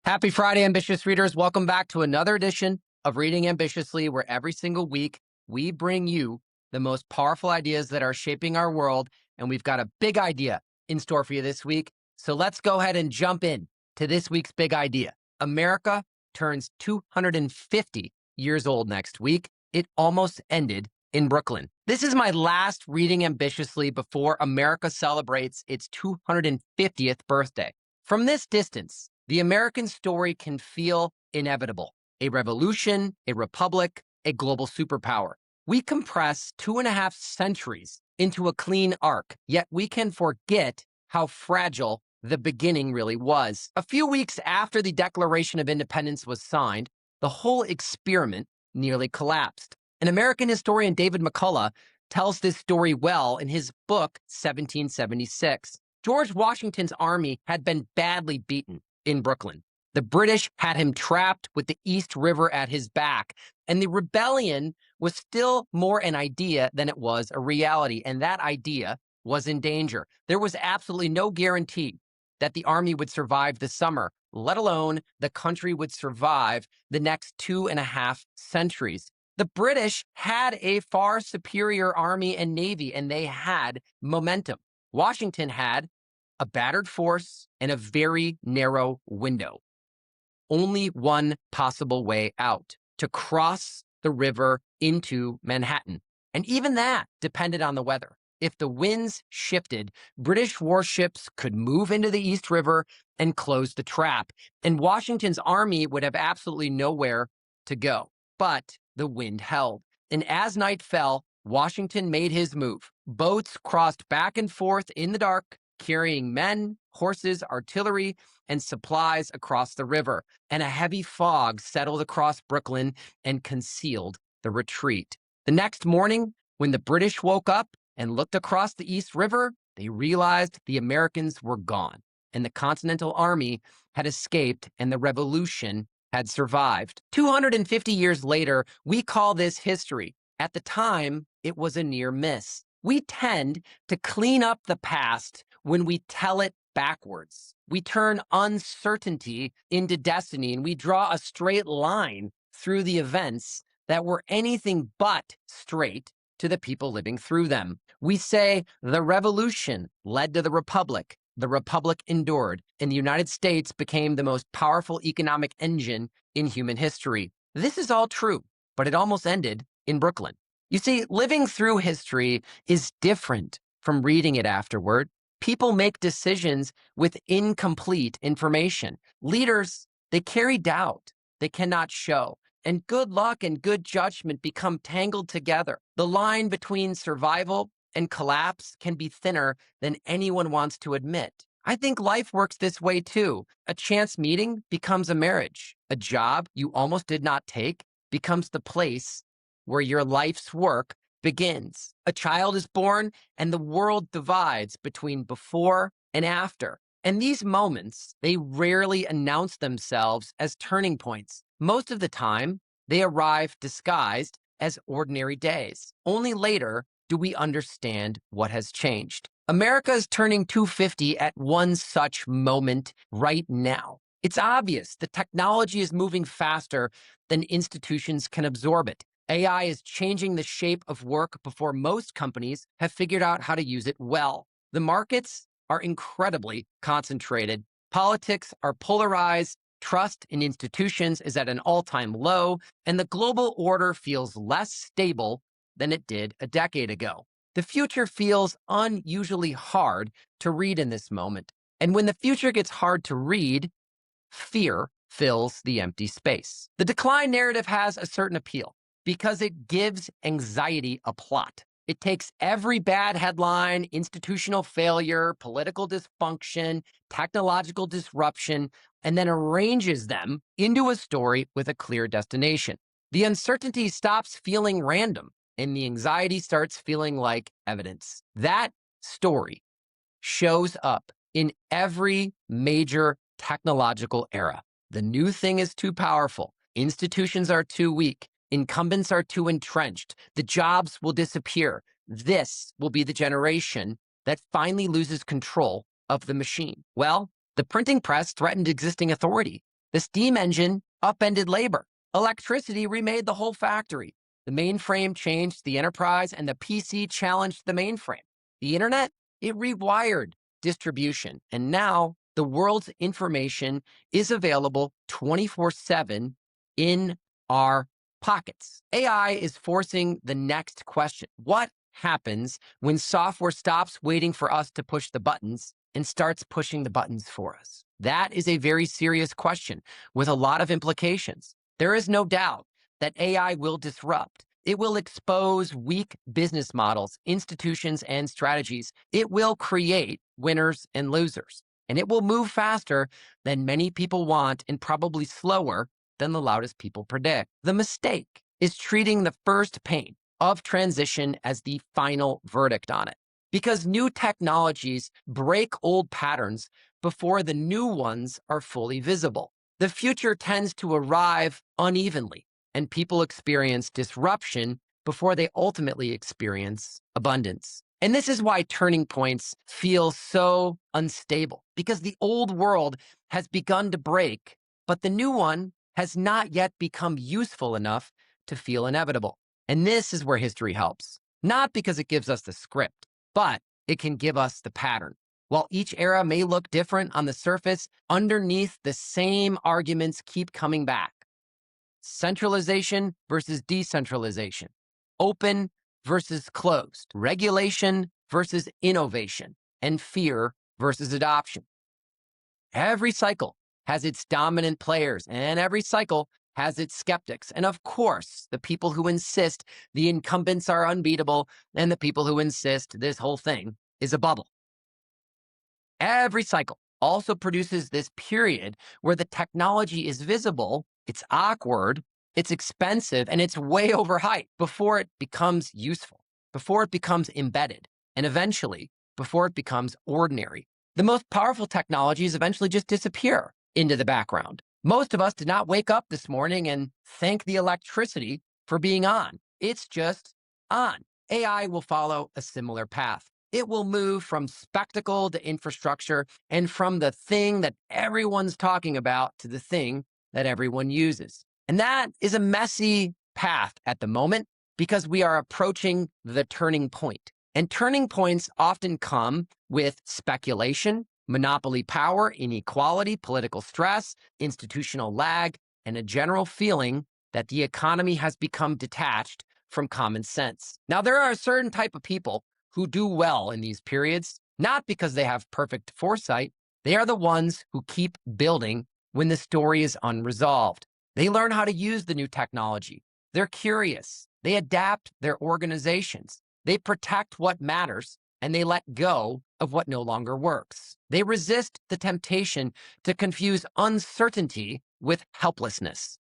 Happy Friday, ambitious readers. Welcome back to another edition of Reading Ambitiously, where every single week we bring you the most powerful ideas that are shaping our world. And we've got a big idea in store for you this week. So let's go ahead and jump in to this week's big idea. America turns 250 years old next week. It almost ended in Brooklyn. This is my last Reading Ambitiously before America celebrates its 250th birthday. From this distance, the American story can feel inevitable. A revolution, a republic, a global superpower. We compress 2.5 centuries into a clean arc, yet we can forget how fragile the beginning really was. A few weeks after the Declaration of Independence was signed, the whole experiment nearly collapsed. An American historian, David McCullough, tells this story well in his book, 1776. George Washington's army had been badly beaten in Brooklyn. The British had him trapped with the East River at his back, and the rebellion was still more an idea than it was a reality, and that idea was in danger. There was absolutely no guarantee that the army would survive the summer, let alone the country would survive the next 2.5 centuries. The British had a far superior army and navy, and they had momentum. Washington had a battered force and a very narrow window. Only one possible way out: to cross the river into Manhattan. And even that depended on the weather. If the winds shifted, British warships could move into the East River and close the trap, and Washington's army would have absolutely nowhere to go. But the wind held, and as night fell, Washington made his move. Boats crossed back and forth in the dark, carrying men, horses, artillery, and supplies across the river, and a heavy fog settled across Brooklyn and concealed the retreat. The next morning, when the British woke up and looked across the East River, they realized the Americans were gone, and the Continental Army had escaped, and the revolution had survived. 250 years later, we call this history. At the time, it was a near miss. We tend to clean up the past when we tell it backwards. We turn uncertainty into destiny, and we draw a straight line through the events that were anything but straight to the people living through them. We say the revolution led to the republic endured, and the United States became the most powerful economic engine in human history. This is all true, but it almost ended in Brooklyn. You see, living through history is different from reading it afterward. People make decisions with incomplete information. Leaders, they carry doubt they cannot show, and good luck and good judgment become tangled together. The line between survival and collapse can be thinner than anyone wants to admit. I think life works this way too. A chance meeting becomes a marriage. A job you almost did not take becomes the place where your life's work begins. A child is born, and the world divides between before and after. And these moments, they rarely announce themselves as turning points. Most of the time, they arrive disguised as ordinary days. Only later do we understand what has changed. America is turning 250 at one such moment right now. It's obvious the technology is moving faster than institutions can absorb it. AI is changing the shape of work before most companies have figured out how to use it well. The markets are incredibly concentrated. Politics are polarized. Trust in institutions is at an all-time low, and the global order feels less stable than it did a decade ago. The future feels unusually hard to read in this moment. And when the future gets hard to read, fear fills the empty space. The decline narrative has a certain appeal because it gives anxiety a plot. It takes every bad headline, institutional failure, political dysfunction, technological disruption, and then arranges them into a story with a clear destination. The uncertainty stops feeling random, and the anxiety starts feeling like evidence. That story shows up in every major technological era. The new thing is too powerful. Institutions are too weak. Incumbents are too entrenched. The jobs will disappear. This will be the generation that finally loses control of the machine. Well, the printing press threatened existing authority. The steam engine upended labor. Electricity remade the whole factory. The mainframe changed the enterprise, and the PC challenged the mainframe. The internet, it rewired distribution. And now the world's information is available 24/7 in our pockets. AI is forcing the next question. What happens when software stops waiting for us to push the buttons and starts pushing the buttons for us? That is a very serious question with a lot of implications. There is no doubt that AI will disrupt. It will expose weak business models, institutions, and strategies. It will create winners and losers. And it will move faster than many people want and probably slower than the loudest people predict. The mistake is treating the first pain of transition as the final verdict on it. Because new technologies break old patterns before the new ones are fully visible. The future tends to arrive unevenly, and people experience disruption before they ultimately experience abundance. And this is why turning points feel so unstable, because the old world has begun to break, but the new one has not yet become useful enough to feel inevitable. And this is where history helps, not because it gives us the script, but it can give us the pattern. While each era may look different on the surface, underneath the same arguments keep coming back. Centralization versus decentralization, open versus closed, regulation versus innovation, and fear versus adoption. Every cycle has its dominant players, and every cycle has its skeptics. And of course, the people who insist the incumbents are unbeatable, and the people who insist this whole thing is a bubble. Every cycle also produces this period where the technology is visible, it's awkward, it's expensive, and it's way overhyped before it becomes useful, before it becomes embedded, and eventually before it becomes ordinary. The most powerful technologies eventually just disappear into the background. Most of us did not wake up this morning and thank the electricity for being on. It's just on. AI will follow a similar path. It will move from spectacle to infrastructure, and from the thing that everyone's talking about to the thing that everyone uses. And that is a messy path at the moment because we are approaching the turning point. And turning points often come with speculation, monopoly power, inequality, political stress, institutional lag, and a general feeling that the economy has become detached from common sense. Now, there are a certain type of people who do well in these periods, not because they have perfect foresight. They are the ones who keep building when the story is unresolved. They learn how to use the new technology. They're curious. They adapt their organizations. They protect what matters, and they let go of what no longer works. They resist the temptation to confuse uncertainty with helplessness.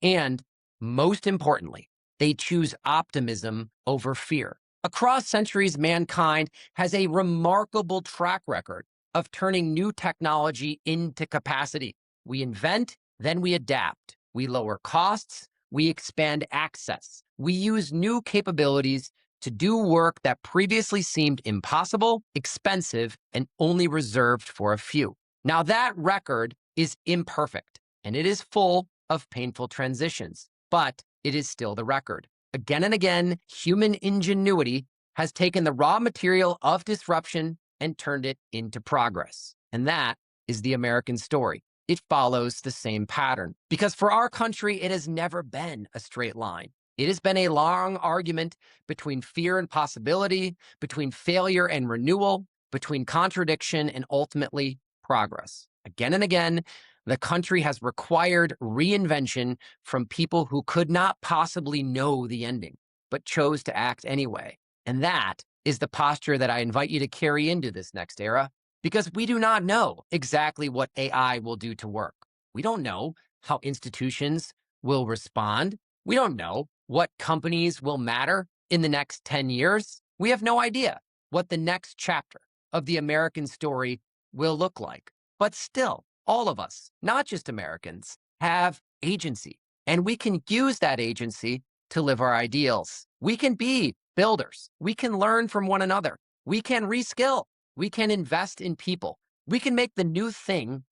And most importantly, they choose optimism over fear. Across centuries, mankind has a remarkable track record of turning new technology into capacity. We invent, then we adapt. We lower costs, we expand access. We use new capabilities to do work that previously seemed impossible, expensive, and only reserved for a few. Now, that record is imperfect, and it is full of painful transitions, but it is still the record. Again and again, human ingenuity has taken the raw material of disruption and turned it into progress. And that is the American story. It follows the same pattern. Because for our country, it has never been a straight line. It has been a long argument between fear and possibility, between failure and renewal, between contradiction and ultimately progress. Again and again, the country has required reinvention from people who could not possibly know the ending, but chose to act anyway. And that is the posture that I invite you to carry into this next era, because we do not know exactly what AI will do to work. We don't know how institutions will respond. We don't know what companies will matter in the next 10 years. We have no idea what the next chapter of the American story will look like. But still, all of us, not just Americans, have agency, and we can use that agency to live our ideals. We can be builders. We can learn from one another. We can reskill. We can invest in people. We can make the new thing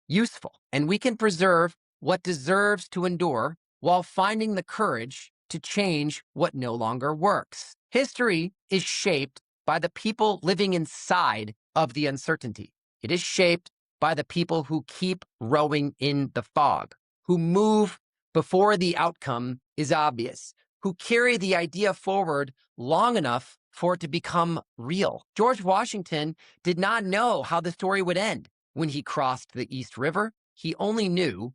useful, and we can preserve what deserves to endure while finding the courage to change what no longer works. History is shaped by the people living inside of the uncertainty. It is shaped by the people who keep rowing in the fog, who move before the outcome is obvious, who carry the idea forward long enough for it to become real. George Washington did not know how the story would end when he crossed the East River. He only knew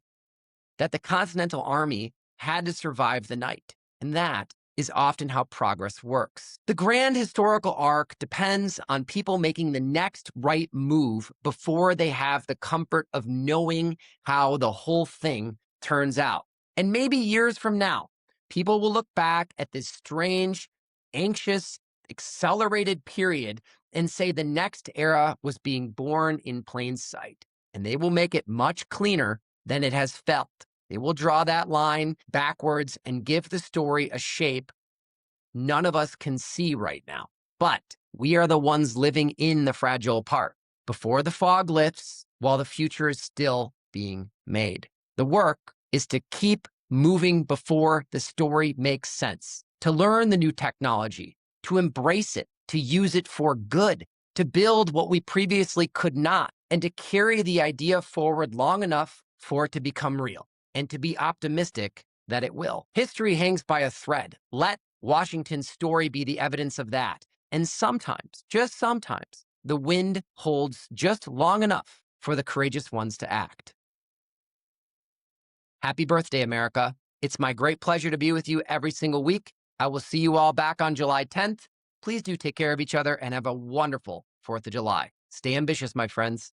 that the Continental Army had to survive the night, and that is often how progress works. The grand historical arc depends on people making the next right move before they have the comfort of knowing how the whole thing turns out. And maybe years from now, people will look back at this strange, anxious, accelerated period and say the next era was being born in plain sight. And they will make it much cleaner than it has felt. They will draw that line backwards and give the story a shape none of us can see right now. But we are the ones living in the fragile part before the fog lifts while the future is still being made. The work is to keep moving before the story makes sense, to learn the new technology, to embrace it, to use it for good, to build what we previously could not, and to carry the idea forward long enough for it to become real, and to be optimistic that it will. History hangs by a thread. Let Washington's story be the evidence of that. And sometimes, just sometimes, the wind holds just long enough for the courageous ones to act. Happy birthday, America. It's my great pleasure to be with you every single week. I will see you all back on July 10th. Please do take care of each other and have a wonderful 4th of July. Stay ambitious, my friends.